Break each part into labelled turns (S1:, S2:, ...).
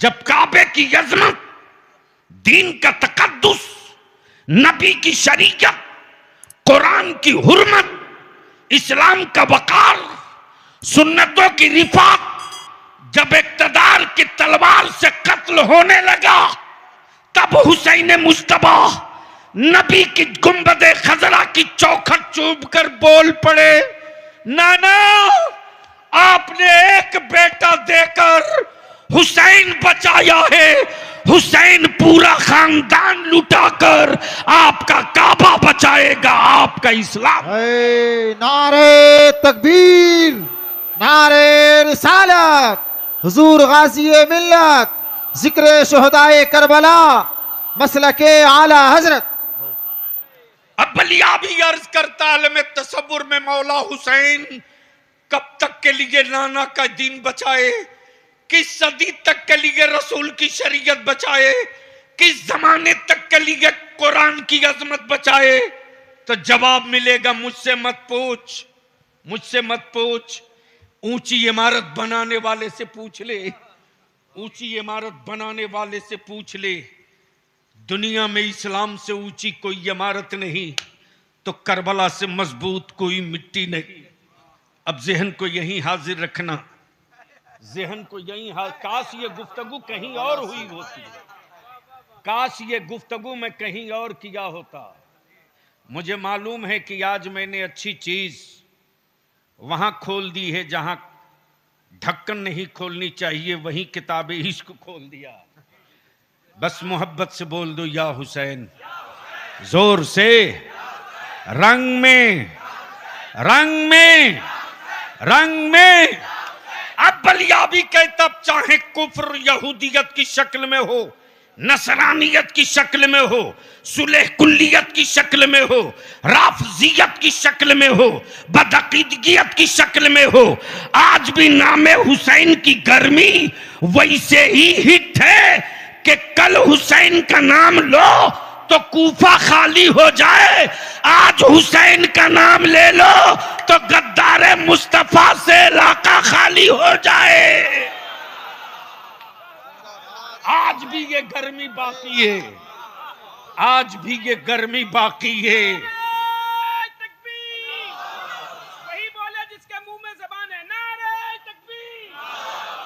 S1: जब काबे की अजमत, दीन का तकद्दुस, नबी की शरीयत, कुरान की हुर्मत, इस्लाम का वकार, सुन्नतों की रिफात, जब इक्तदार की तलवार से कत्ल होने लगा, तब हुसैन मुस्तफा नबी की गुंबदे खजरा की चौखट चूम कर बोल पड़े, नाना आपने एक बेटा देकर हुसैन बचाया है, हुसैन पूरा खानदान लुटाकर आपका काबा बचाएगा, आपका इस्लाम।
S2: नारे तकबीर, नारे रिसालत, हुजूर गाज़ी मिल्लत, जिक्र शुहदाए करबला, मसलके आला हजरत।
S1: अब बलिया भी अर्ज करता आलम तसव्वुर में, मौला हुसैन कब तक के लिए नाना का दीन बचाए, किस सदी तक के लिए रसूल की शरीयत बचाए, किस जमाने तक के लिए कुरान की अजमत बचाए। तो जवाब मिलेगा, मुझसे मत पूछ, मुझसे मत पूछ, ऊंची इमारत बनाने वाले से पूछ ले, ऊंची इमारत बनाने वाले से पूछ ले। दुनिया में इस्लाम से ऊंची कोई इमारत नहीं, तो करबला से मजबूत कोई मिट्टी नहीं। अब जहन को यहीं हाजिर रखना, जहन को यहीं काश ये गुफ्तगू कहीं और हुई होती, काश ये गुफ्तगू में कहीं और किया होता। मुझे मालूम है कि आज मैंने अच्छी चीज वहां खोल दी है जहां ढक्कन नहीं खोलनी चाहिए, वहीं किताब इश्क खोल दिया। बस मोहब्बत से बोल दो या हुसैन, जोर से, रंग में, रंग में, रंग में। अब बलियाबी के तब चाहे कुफ्र यहूदियत की शक्ल में हो, नसरानियत की शक्ल में हो, सुलह कुल्लियत की शक्ल में हो, राफजियत की शक्ल में हो, बदअकीदगियत की शक्ल में हो, आज भी नामे हुसैन की गर्मी वैसे ही हिट है कि कल हुसैन का नाम लो तो कूफा खाली हो जाए, आज हुसैन का नाम ले लो तो गद्दारे मुस्तफा से इलाका खाली हो जाए। आज भी ये गर्मी बाकी है, आज भी ये गर्मी बाकी है।
S3: वही बोले जिसके मुंह में ज़बान है, नारे तकबीर,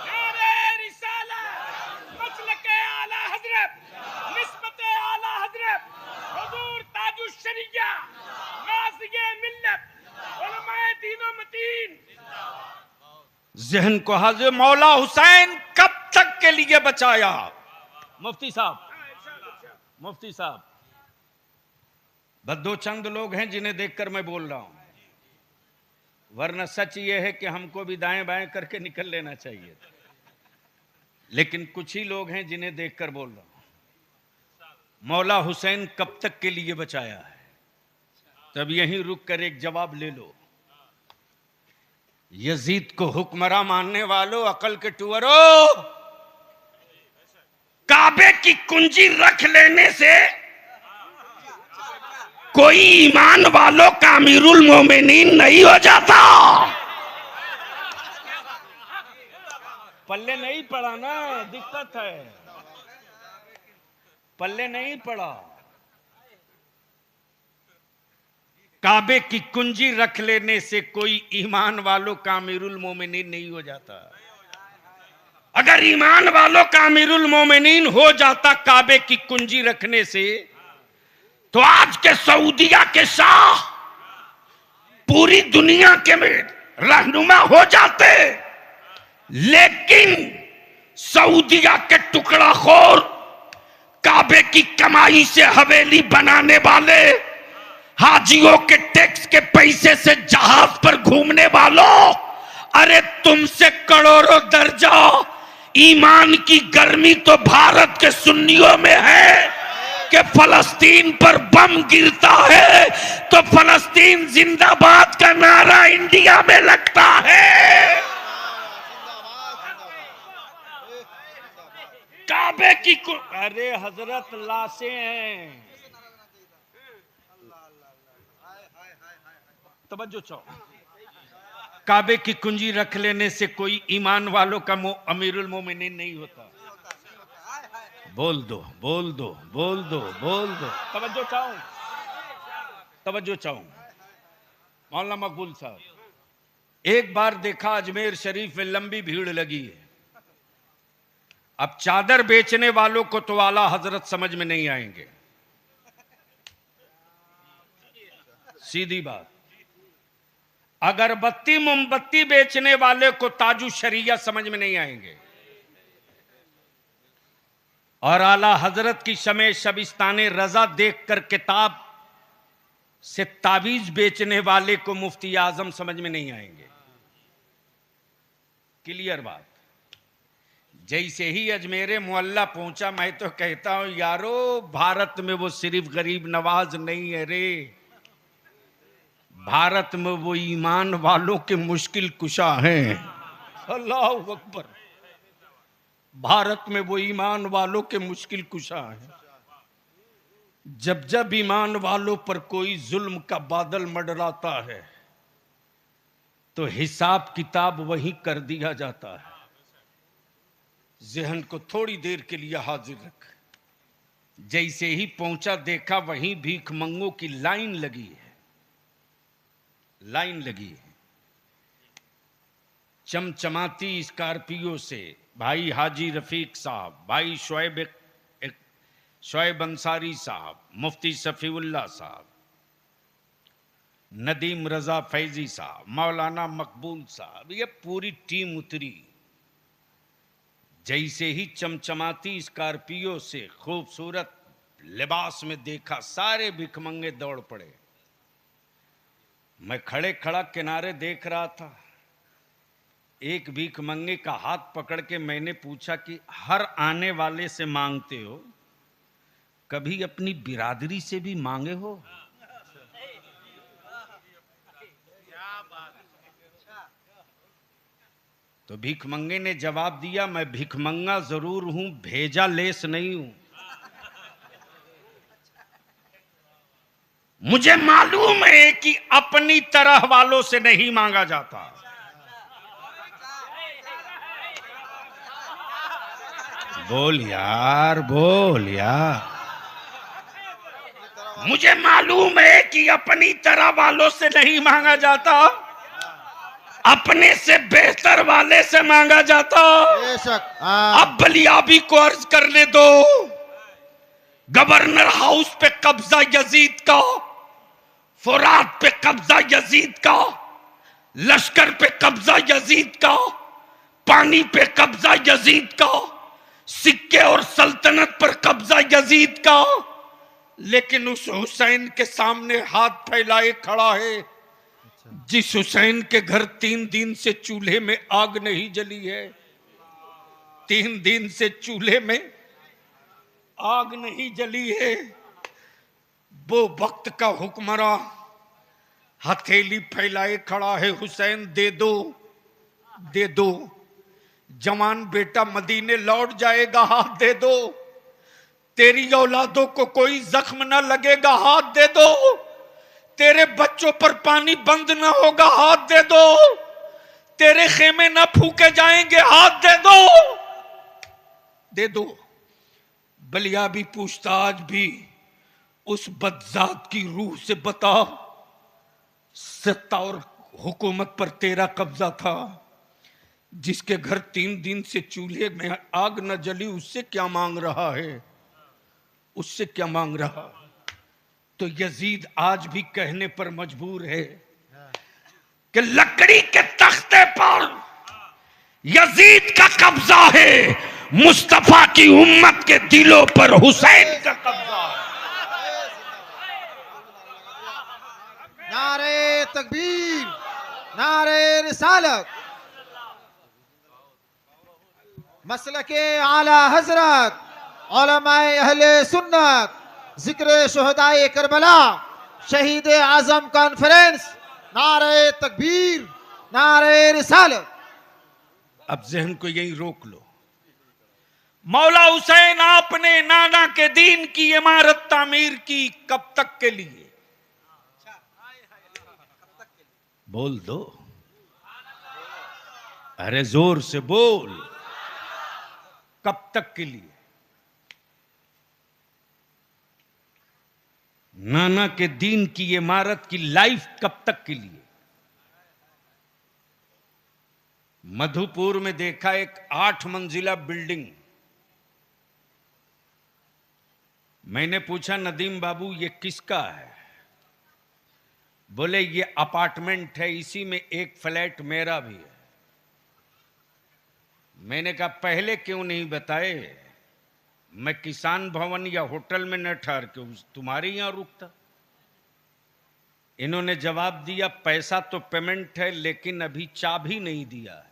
S3: नारे रिसालत, मसलके आला हजरत, निस्बते आला हजरत, हुजूर ताजुश शरिया, गाज़िये मिल्लत, उलमाए दीनो मतीन।
S1: जहन को हाजिर, मौला हुसैन कब तक के लिए बचाया। मुफ्ती साहब, मुफ्ती साहब, बस दो चंद लोग हैं जिन्हें देखकर मैं बोल रहा हूं, वरना सच ये है कि हमको भी दाएं बाएं करके निकल लेना चाहिए, लेकिन कुछ ही लोग हैं जिन्हें देखकर बोल रहा हूं। मौला हुसैन कब तक के लिए बचाया है, तब यहीं रुक कर एक जवाब ले लो। यजीद को हुक्मरां मानने वालों, अकल के टुअरों, काबे की कुंजी रख लेने से कोई ईमान वालों का अमीरुल मोमिनीन नहीं हो जाता। पल्ले नहीं पड़ा ना, दिक्कत है, पल्ले नहीं पड़ा। काबे की कुंजी रख लेने से कोई ईमान वालों का अमीरुल मोमिनीन नहीं हो जाता। अगर ईमान वालों का अमीरुल मोमिनीन हो जाता काबे की कुंजी रखने से, तो आज के सऊदिया के शाह पूरी दुनिया के में रहनुमा हो जाते। लेकिन सऊदिया के टुकड़ाखोर, काबे की कमाई से हवेली बनाने वाले, हाजियों के टैक्स के पैसे से जहाज पर घूमने वालों, अरे तुमसे करोड़ों दर्जा ईमान की गर्मी तो भारत के सुन्नियों में है कि फलस्तीन पर बम गिरता है तो फलस्तीन जिंदाबाद का नारा इंडिया में लगता है। काबे की अरे हजरत लाशें हैं, तवज्जो चाहो। काबे की कुंजी रख लेने से कोई ईमान वालों का अमीरुल मोमिनीन नहीं होता। बोल दो बोल दो बोल दो बोल दो। तवज्जो चाहूं मौलाना मकबूल साहब, एक बार देखा अजमेर शरीफ में लंबी भीड़ लगी है। अब चादर बेचने वालों को तो आला हजरत समझ में नहीं आएंगे, सीधी बात। अगरबत्ती मोमबत्ती बेचने वाले को ताजु शरिया समझ में नहीं आएंगे, और आला हजरत की शमे शबिस्ताने रजा देखकर किताब से तावीज बेचने वाले को मुफ्ती आजम समझ में नहीं आएंगे। क्लियर बात। जैसे ही अजमेर मुअल्ला पहुंचा, मैं तो कहता हूं यारो, भारत में वो सिर्फ गरीब नवाज नहीं है रे, भारत में वो ईमान वालों के मुश्किल कुशा हैं। अल्लाह अकबर। भारत में वो ईमान वालों के मुश्किल कुशा हैं। जब जब ईमान वालों पर कोई जुल्म का बादल मंडराता है तो हिसाब किताब वहीं कर दिया जाता है। जहन को थोड़ी देर के लिए हाजिर रख। जैसे ही पहुंचा, देखा वहीं भीख मंगों की लाइन लगी है, लाइन लगी है। चमचमाती स्कॉर्पियो से भाई हाजी रफीक साहब, भाई शोएब अंसारी साहब, मुफ्ती सफीउल्लाह साहब, नदीम रजा फैजी साहब, मौलाना मकबूल साहब, ये पूरी टीम उतरी। जैसे ही चमचमाती स्कॉर्पियो से खूबसूरत लिबास में देखा, सारे भिखमंगे दौड़ पड़े। मैं खड़े खड़ा किनारे देख रहा था। एक भिखमंगे का हाथ पकड़ के मैंने पूछा कि हर आने वाले से मांगते हो, कभी अपनी बिरादरी से भी मांगे हो? तो भिखमंगे ने जवाब दिया, मैं भिखमंगा जरूर हूं, भेजा लेस नहीं हूं। मुझे मालूम है कि अपनी तरह वालों से नहीं मांगा जाता। बोल यार, बोल यार। मुझे मालूम है कि अपनी तरह वालों से नहीं मांगा जाता, अपने से बेहतर वाले से मांगा जाता।
S2: बेशक।
S1: अब बलियाबी को अर्ज करने दो। गवर्नर हाउस पे कब्जा यजीद का, फुरात पे कब्जा यजीद का, लश्कर पे कब्जा यजीद का, पानी पे कब्जा यजीद का, सिक्के और सल्तनत पर कब्जा यजीद का। लेकिन उस हुसैन के सामने हाथ फैलाए खड़ा है जिस हुसैन के घर 3 दिन से चूल्हे में आग नहीं जली है। 3 दिन से चूल्हे में आग नहीं जली है। वो वक्त का हुक्मरां हथेली फैलाए खड़ा है, हुसैन दे दो, दे दो। जवान बेटा मदीने लौट जाएगा, हाथ दे दो। तेरी औलादों को कोई जख्म ना लगेगा, हाथ दे दो। तेरे बच्चों पर पानी बंद ना होगा, हाथ दे दो। तेरे खेमे ना फूके जाएंगे, हाथ दे दो, दे दो। बलियाबी पूछता, आज भी उस बदजात की रूह से बता, सत्ता और हुकूमत पर तेरा कब्जा था, जिसके घर 3 दिन से चूल्हे में आग न जली, उससे क्या मांग रहा है, उससे क्या मांग रहा। तो यजीद आज भी कहने पर मजबूर है कि लकड़ी के तख्ते पर यजीद का कब्जा है, मुस्तफा की उम्मत के दिलों पर हुसैन का कब्जा है।
S2: नारे तकबीर, नारे रिसालत, मसलके आला हजरत, उलमाए अहले सुन्नत, जिक्र शुहदाए करबला, शहीद आजम कॉन्फ्रेंस, नारे तकबीर, नारे रिसालत।
S1: अब जहन को यही रोक लो। मौला हुसैन आपने नाना के दीन की इमारत तामीर की, कब तक के लिए? बोल दो, अरे जोर से बोल, कब तक के लिए? नाना के दीन की इमारत की लाइफ कब तक के लिए? मधुपुर में देखा एक 8 मंजिला बिल्डिंग। मैंने पूछा नदीम बाबू ये किसका है? बोले ये अपार्टमेंट है, इसी में एक फ्लैट मेरा भी है। मैंने कहा पहले क्यों नहीं बताए? मैं किसान भवन या होटल में न ठहर के तुम्हारे यहां रुकता। इन्होंने जवाब दिया पैसा तो पेमेंट है लेकिन अभी चाबी नहीं दिया है।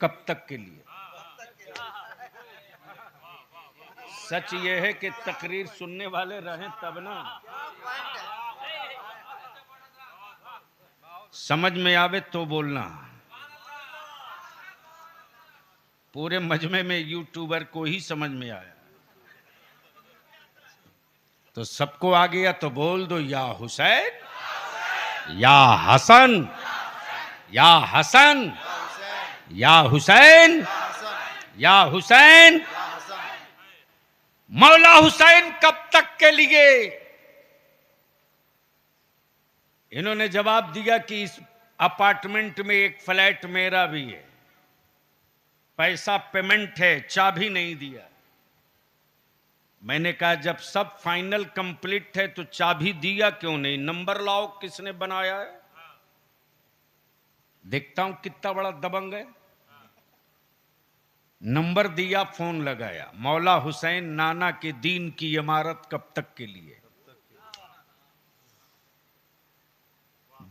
S1: कब तक के लिए? सच ये है कि तकरीर सुनने वाले रहें तब ना समझ में आवे तो बोलना। पूरे मजमे में यूट्यूबर को ही समझ में आया तो सबको आ गया तो बोल दो या हुसैन या हसन, या हसन या हुसैन, या हुसैन। मौला हुसैन कब तक के लिए? इन्होंने जवाब दिया कि इस अपार्टमेंट में एक फ्लैट मेरा भी है, पैसा पेमेंट है, चाबी नहीं दिया। मैंने कहा जब सब फाइनल कंप्लीट है तो चाबी दिया क्यों नहीं? नंबर लाओ किसने बनाया है, देखता हूं कितना बड़ा दबंग है। नंबर दिया, फोन लगाया, मौला हुसैन नाना के दीन की इमारत कब तक के लिए?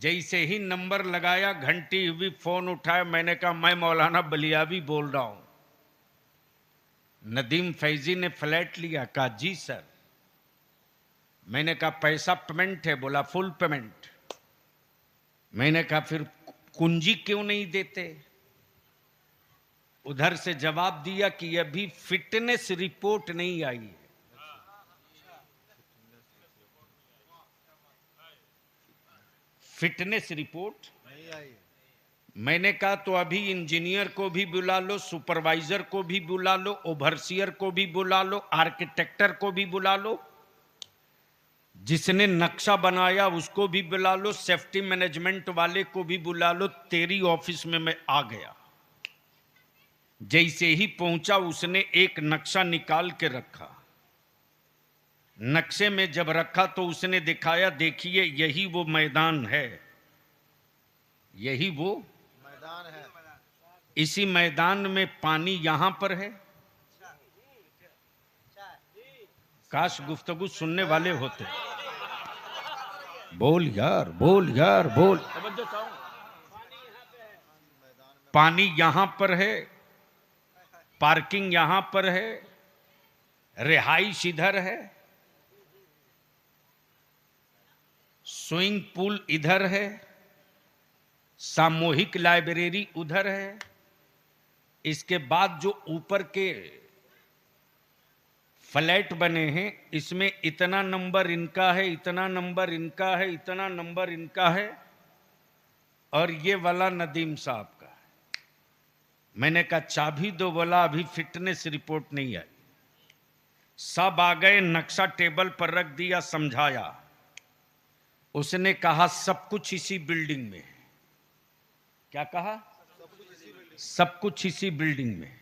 S1: जैसे ही नंबर लगाया घंटी हुई, फोन उठाया। मैंने कहा मैं मौलाना बलियावी बोल रहा हूं, नदीम फैजी ने फ्लैट लिया। कहा जी सर। मैंने कहा पैसा पेमेंट है? बोला फुल पेमेंट। मैंने कहा फिर कुंजी क्यों नहीं देते? उधर से जवाब दिया कि अभी फिटनेस रिपोर्ट नहीं आई है। फिटनेस रिपोर्ट नहीं आई। मैंने कहा तो अभी इंजीनियर को भी बुला लो, सुपरवाइजर को भी बुला लो, ओवरसियर को भी बुला लो, आर्किटेक्टर को भी बुला लो, जिसने नक्शा बनाया उसको भी बुला लो, सेफ्टी मैनेजमेंट वाले को भी बुला लो। तेरी ऑफिस में मैं आ गया। जैसे ही पहुंचा उसने एक नक्शा निकाल के रखा। नक्शे में जब रखा तो उसने दिखाया, देखिए यही वो मैदान है, यही वो मैदान है। इसी मैदान में पानी यहां पर है। काश गुफ्तगू सुनने वाले होते। बोल यार, बोल यार, बोल। पानी यहां पर है, पार्किंग यहां पर है, रिहाइश इधर है, स्विमिंग पूल इधर है, सामूहिक लाइब्रेरी उधर है। इसके बाद जो ऊपर के फ्लैट बने हैं इसमें इतना नंबर इनका है, इतना नंबर इनका है, इतना नंबर इनका है, और ये वाला नदीम साहब का है। मैंने कहा चाबी दो। बोला अभी फिटनेस रिपोर्ट नहीं आई। सब आ गए, नक्शा टेबल पर रख दिया, समझाया। उसने कहा सब कुछ इसी बिल्डिंग में है। क्या कहा? सब कुछ इसी बिल्डिंग में।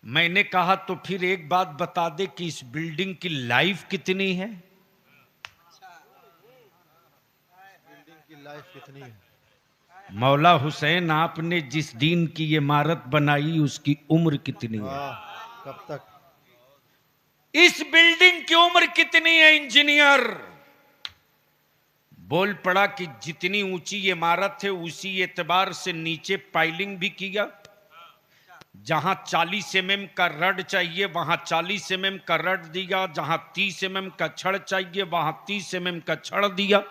S1: मैंने कहा तो फिर एक बात बता दे कि इस बिल्डिंग की लाइफ कितनी है?
S2: बिल्डिंग की लाइफ कितनी है?
S1: मौला हुसैन आपने जिस दीन की इमारत बनाई उसकी उम्र कितनी है?
S2: कब तक?
S1: इस बिल्डिंग की उम्र कितनी है? इंजीनियर बोल पड़ा कि जितनी ऊंची इमारत है उसी एतबार से नीचे पाइलिंग भी किया। जहां 40 mm का रड चाहिए वहां 40 mm का रड दिया, जहां 30 mm का छड़ चाहिए वहां 30 mm का छड़ दिया।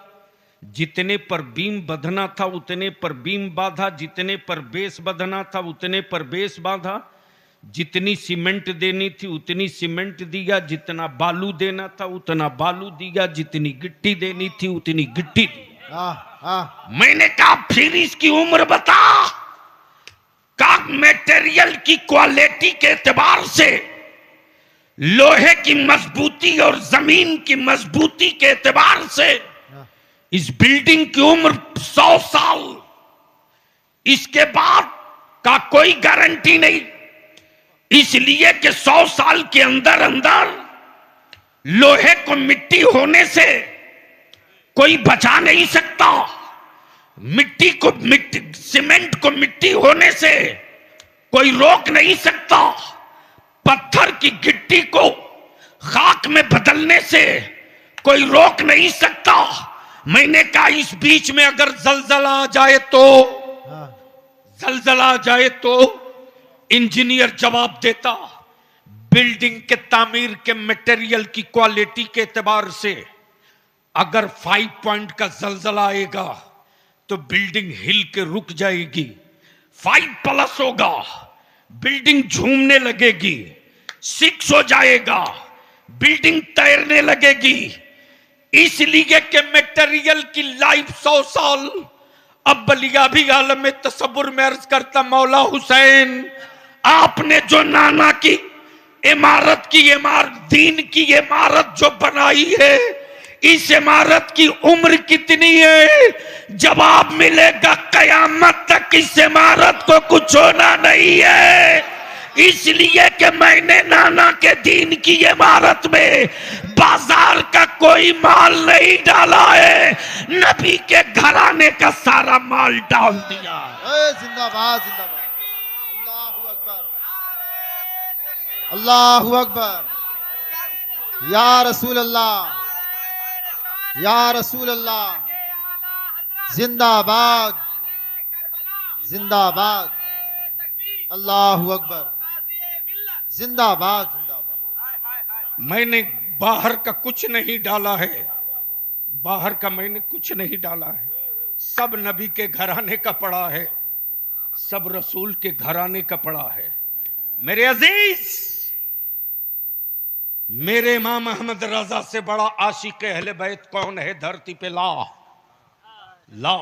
S1: जितने पर बीम बंधना था उतने पर बीम बांधा, जितने पर बेस बंधना था उतने पर बेस बांधा, जितनी सीमेंट देनी थी उतनी सीमेंट दिया, जितना बालू देना था उतना बालू दिया, जितनी गिट्टी देनी थी उतनी गिट्टी दी। मैंने कहा फिर इसकी उम्र बता। का मटेरियल की क्वालिटी के एतबार से लोहे की मजबूती और जमीन की मजबूती के एतबार से
S2: हाँ,
S1: इस बिल्डिंग की उम्र 100 साल, इसके बाद का कोई गारंटी नहीं, इसलिए कि 100 साल के अंदर अंदर लोहे को मिट्टी होने से कोई बचा नहीं सकता, मिट्टी सीमेंट को मिट्टी होने से कोई रोक नहीं सकता, पत्थर की गिट्टी को खाक में बदलने से कोई रोक नहीं सकता। मैंने कहा इस बीच में अगर जलजला आ जाए तो,
S2: हाँ,
S1: जलजला आ जाए तो इंजीनियर जवाब देता, बिल्डिंग के तामीर के मटेरियल की क्वालिटी के एतबार से अगर 5 पॉइंट का जलजला आएगा तो बिल्डिंग हिल के रुक जाएगी, 5+ होगा, बिल्डिंग झूमने लगेगी, 6 हो जाएगा, बिल्डिंग तैरने लगेगी। इसलिए कि मटेरियल की लाइफ 100 साल। अब बलियाबी आलम में तसव्वुर में अर्ज करता मौला हुसैन, आपने जो नाना की इमारत दीन की इमारत जो बनाई है, इस इमारत की उम्र कितनी है? जवाब मिलेगा कयामत तक इस इमारत को कुछ होना नहीं है, इसलिए कि मैंने नाना के दीन की इमारत में बाजार का कोई माल नहीं डाला है, नबी के घराने का सारा माल डाल दिया।
S2: जिंदाबाद जिंदाबाद, अल्लाहू अकबर, अल्लाहू अकबर, या रसूल अल्लाह, या रसूल अल्लाह, जिंदाबाद जिंदाबाद, अल्लाहू अकबर, जिंदाबाद जिंदाबाद।
S1: मैंने बाहर का कुछ नहीं डाला है, बाहर का मैंने कुछ नहीं डाला है, सब नबी के घराने का पड़ा है, सब रसूल के घराने का पड़ा है। मेरे अजीज, मेरे इमाम अहमद रजा से बड़ा आशिक अहले बैत कौन है धरती पे? ला।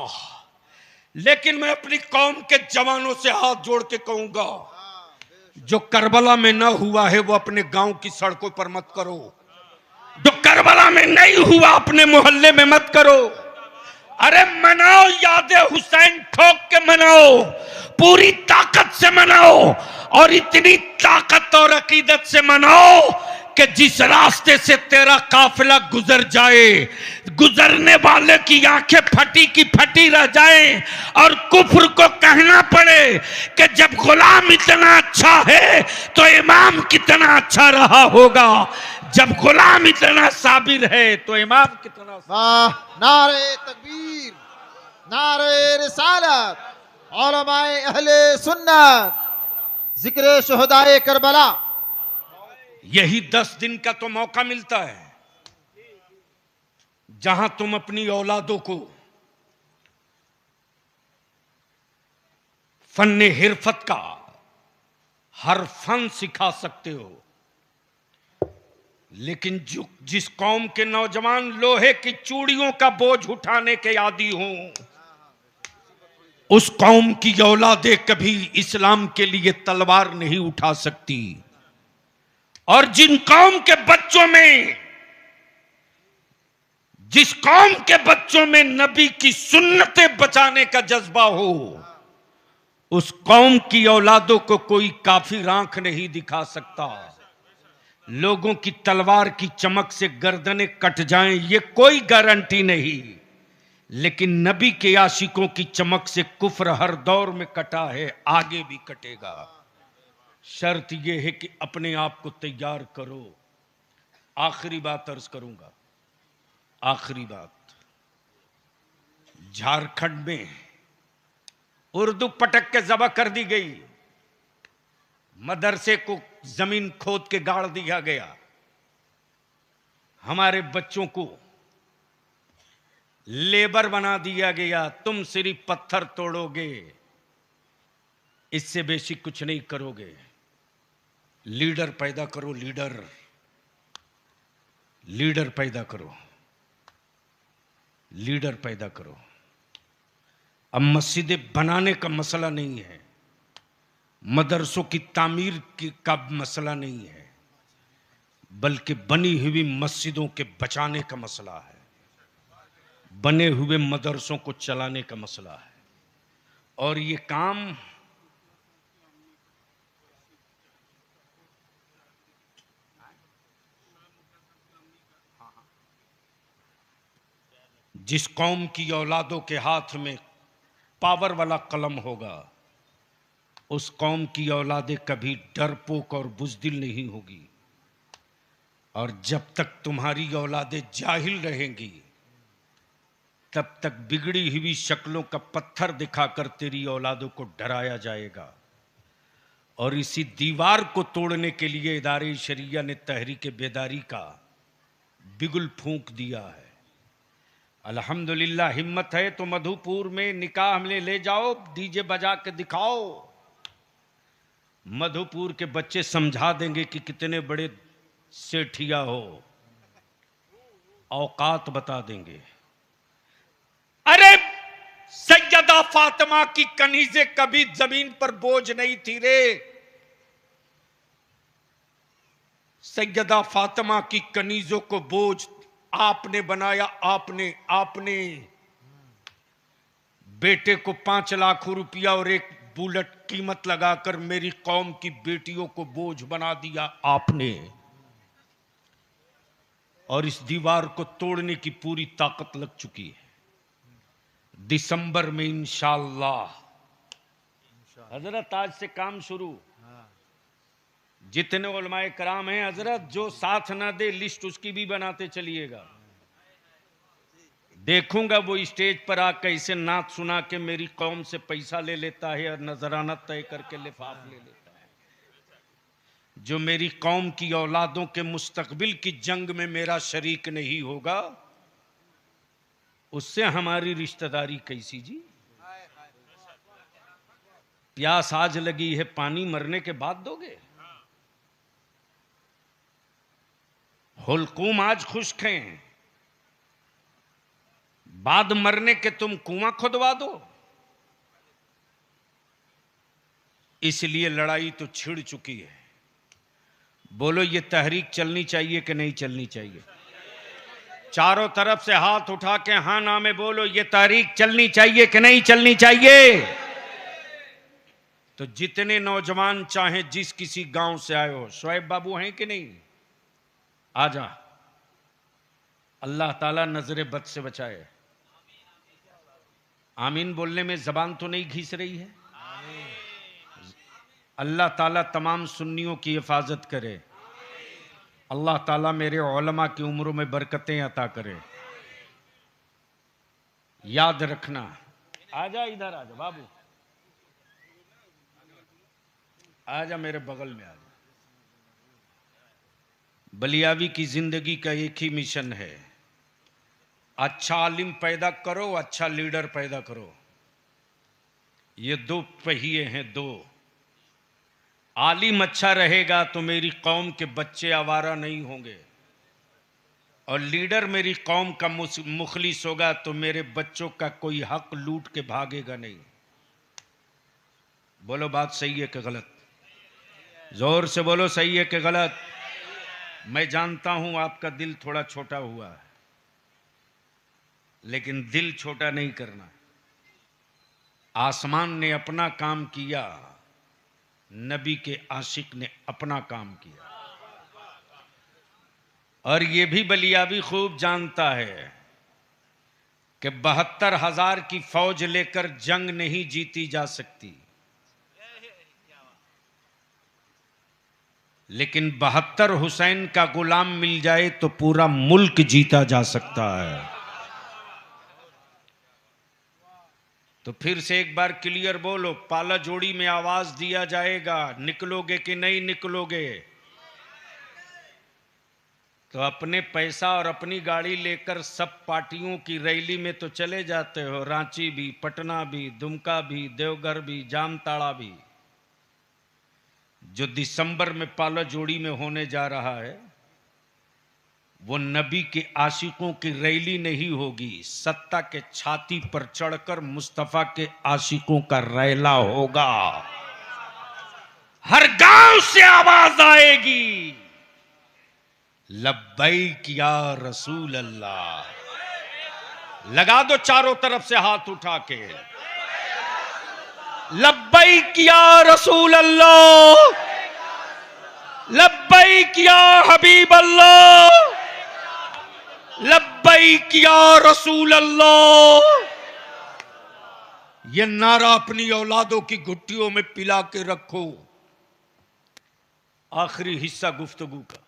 S1: लेकिन मैं अपनी कौम के जवानों से हाथ जोड़ के कहूंगा, जो करबला में ना हुआ है वो अपने गांव की सड़कों पर मत करो, जो करबला में नहीं हुआ अपने मोहल्ले में मत करो। अरे मनाओ, याद हुसैन ठोक के मनाओ, पूरी ताकत से मनाओ, और इतनी ताकत और अकीदत से मनाओ कि जिस रास्ते से तेरा काफिला गुजर जाए, गुजरने वाले की आंखें फटी की फटी रह जाए, और कुफ्र को कहना पड़े कि जब गुलाम इतना अच्छा है तो इमाम कितना अच्छा रहा होगा, जब गुलाम इतना साबिर है तो इमाम कितना।
S2: वाह, नारे तकबीर, नारे रिसालत, उलमाए अहले सुन्नत, जिक्र शुहदाए करबला।
S1: यही 10 दिन का तो मौका मिलता है जहां तुम अपनी औलादों को फन्ने हिरफत का हर फन सिखा सकते हो। लेकिन जिस कौम के नौजवान लोहे की चूड़ियों का बोझ उठाने के आदी हों, उस कौम की औलादें कभी इस्लाम के लिए तलवार नहीं उठा सकती। और जिन कौम के बच्चों में, जिस कौम के बच्चों में नबी की सुन्नतें बचाने का जज्बा हो, उस कौम की औलादों को कोई काफिर आंख नहीं दिखा सकता। लोगों की तलवार की चमक से गर्दनें कट जाएं, ये कोई गारंटी नहीं, लेकिन नबी के आशिकों की चमक से कुफ्र हर दौर में कटा है, आगे भी कटेगा। शर्त यह है कि अपने आप को तैयार करो। आखिरी बात अर्ज करूंगा, आखिरी बात। झारखंड में उर्दू पटक के जबा कर दी गई, मदरसे को जमीन खोद के गाड़ दिया गया, हमारे बच्चों को लेबर बना दिया गया। तुम सिर्फ पत्थर तोड़ोगे, इससे बेसिक कुछ नहीं करोगे। लीडर पैदा करो, लीडर, लीडर पैदा करो, लीडर पैदा करो। अब मस्जिदें बनाने का मसला नहीं है, मदरसों की तामीर का मसला नहीं है, बल्कि बनी हुई मस्जिदों के बचाने का मसला है, बने हुए मदरसों को चलाने का मसला है। और ये काम जिस कौम की औलादों के हाथ में पावर वाला कलम होगा, उस कौम की औलादें कभी डरपोक और बुज़दिल नहीं होगी। और जब तक तुम्हारी औलादें जाहिल रहेंगी, तब तक बिगड़ी हुई शक्लों का पत्थर दिखाकर तेरी औलादों को डराया जाएगा। और इसी दीवार को तोड़ने के लिए इदारे शरिया ने तहरीक बेदारी का बिगुल फूंक दिया है। अल्हम्दुलिल्लाह, हिम्मत है तो मधुपुर में निकाह में ले जाओ, डीजे बजा के दिखाओ। मधुपुर के बच्चे समझा देंगे कि कितने बड़े सेठिया हो, औकात बता देंगे। अरे सैयदा फातिमा की कनीज़ें कभी जमीन पर बोझ नहीं थी रे। सैयदा फातिमा की कनीज़ों को बोझ आपने बनाया। आपने बेटे को 5 लाख रुपया और एक बुलेट कीमत लगाकर मेरी कौम की बेटियों को बोझ बना दिया आपने। और इस दीवार को तोड़ने की पूरी ताकत लग चुकी है। दिसंबर में इंशाअल्लाह हजरत आज से काम शुरू। जितने उलमाए कराम हैं हजरत, जो साथ ना दे लिस्ट उसकी भी बनाते चलिएगा। देखूंगा वो स्टेज पर आकर इसे नात सुना के मेरी कौम से पैसा ले लेता है और नजराना तय करके लिफाफ ले लेता है। जो मेरी कौम की औलादों के मुस्तकबिल की जंग में मेरा शरीक नहीं होगा, उससे हमारी रिश्तेदारी कैसी जी। प्यास आज लगी है, पानी मरने के बाद दोगे। हुलकूम आज खुश्क हैं, बाद मरने के तुम कुआं खुदवा दो। इसलिए लड़ाई तो छिड़ चुकी है। बोलो ये तहरीक चलनी चाहिए कि नहीं चलनी चाहिए? चारों तरफ से हाथ उठा के हाँ ना में बोलो, ये तहरीक चलनी चाहिए कि नहीं चलनी चाहिए? तो जितने नौजवान चाहे जिस किसी गांव से आए हो, शोएब बाबू हैं कि नहीं? आजा। अल्लाह ताला नजरे बद से बचाए। आमीन बोलने में जबान तो नहीं घिस रही है? अल्लाह ताला तमाम सुन्नियों की हिफाजत करे। अल्लाह ताला मेरे उलमा की उम्रों में बरकतें अता करे। याद रखना। आजा इधर आजा बाबू, आजा मेरे बगल में आजा। बलियावी की जिंदगी का एक ही मिशन है, अच्छा आलिम पैदा करो, अच्छा लीडर पैदा करो। ये दो पहिए हैं, दो। आलिम अच्छा रहेगा तो मेरी कौम के बच्चे आवारा नहीं होंगे, और लीडर मेरी कौम का मुखलिस होगा तो मेरे बच्चों का कोई हक लूट के भागेगा नहीं। बोलो बात सही है कि गलत? जोर से बोलो, सही है कि गलत? मैं जानता हूं आपका दिल थोड़ा छोटा हुआ है, लेकिन दिल छोटा नहीं करना। आसमान ने अपना काम किया, नबी के आशिक ने अपना काम किया। और ये भी बलियावी खूब जानता है कि 72,000 की फौज लेकर जंग नहीं जीती जा सकती, लेकिन 72 हुसैन का गुलाम मिल जाए तो पूरा मुल्क जीता जा सकता है। तो फिर से एक बार क्लियर बोलो, पाला जोड़ी में आवाज दिया जाएगा, निकलोगे कि नहीं निकलोगे? तो अपने पैसा और अपनी गाड़ी लेकर सब पार्टियों की रैली में तो चले जाते हो, रांची भी, पटना भी, दुमका भी, देवघर भी, जामताड़ा भी। जो दिसंबर में पाला जोड़ी में होने जा रहा है, वो नबी के आशिकों की रैली नहीं होगी, सत्ता के छाती पर चढ़कर मुस्तफा के आशिकों का रैला होगा। हर गांव से आवाज आएगी, लब्बैक या रसूल अल्लाह। लगा दो चारों तरफ से हाथ उठा के, लब्बैक या रसूल अल्लाह, लब्बैक या हबीब अल्लाह, लब्बैक या रसूल अल्लाह। ये नारा अपनी औलादों की घुट्टियों में पिला के रखो। आखिरी हिस्सा गुफ्तगू का,